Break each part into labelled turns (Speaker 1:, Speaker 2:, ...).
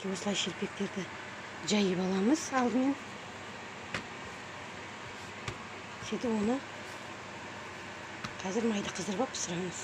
Speaker 1: мінекей осылай шелпектерді жайып аламыз алдымен. Сөйтіп оны қазір майды қыздырып пісіреміз.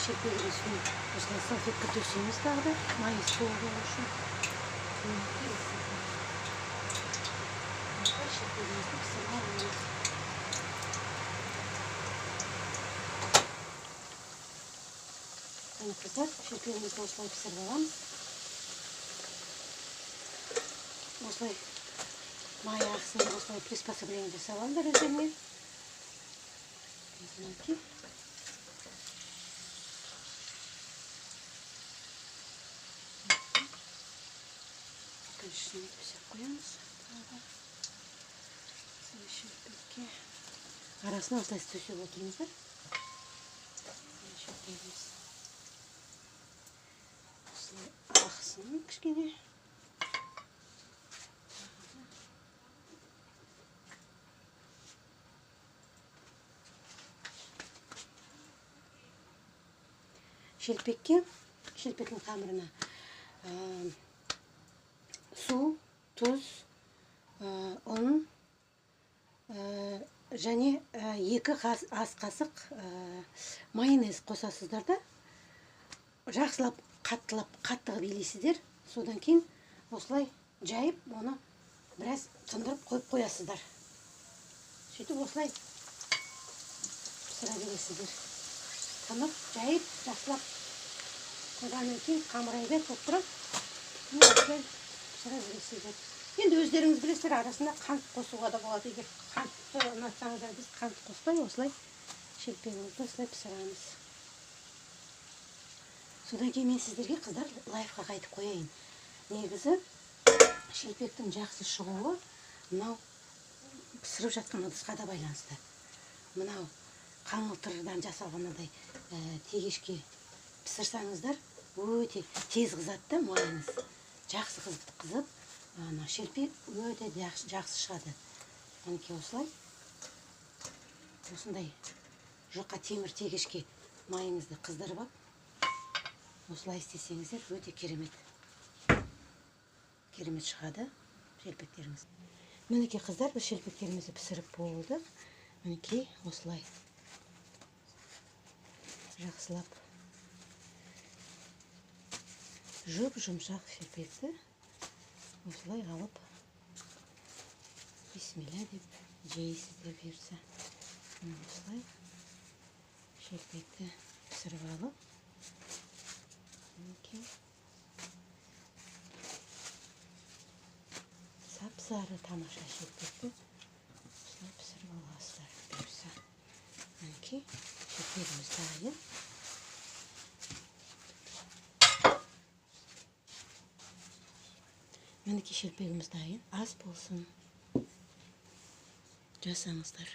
Speaker 1: Şekilde üstüne işte salfetka döşeğimiz vardı. Mayıs doğru oluşu. Şeklimizi pişirmeliyiz. Yani kızlar şeklimizi oslayıp pişirmeliyiz. Oslayıp maya aksini oslayıp приспособление жасалам дәрежеме. Bizimki. Şimdi pişirip koyuyoruz. Şerbetki. Arasına oslayıp töşеп oturumuzlar. Şerbetimiz. Осылай ақсын кішкене. Шелпектің қамырына су, тұз, ұн және 2 ас қасық майонез қосасыздар да. Жақсылап, қаттығы билейсіздер. Содан кейін осылай жайып, оны біраз тұндырып қойып қоясыздар. Сөйтіп осылай пісіре бересіздер. Тұнып, жайып, жақсылап қойғаннан кейін қамырай бер болып тұрып, осылай пісіре бересіздер. Енді өздеріңіз білесіздер, арасында қант қосуға да болады. Егер қантты ұнатсаңыздар, біз қант қоспай, осылай шелпегімізді осылай пісіреміз. Содан кейін мен сіздерге қыздар лайфхак айтып қояйын. Негізі шелпектің жақсы шығуы мынау пісіріп жатқан ыдысқа да байланысты. Мынау қаңылтырдан жасалғанадай тегешке пісірсаңыздар, өте тез қызады, майонез. Жақсы қызып, шелпек өте жақсы шығады. Мінекей осылай. Осындай жұқа темір тегешке майонезді қыздырып алып, осылай істесеңіздер өте керемет шығады шелпектеріңіз. Мінекей қыздар, біз шелпектерімізді пісіріп болды. Мінекей осылай жақсылап жұмсақ шелпекті осылай алып бисмилля деп жейсіздер берсе. Осылай шелпекті пісіріп алып, сап-сары тамаша шелпекті осылай пісіріп аласыздар берсе. Мінекей шелпегіміз дайын. Мінекей шелпегіміз дайын. Ас болсын. Жасаңыздар.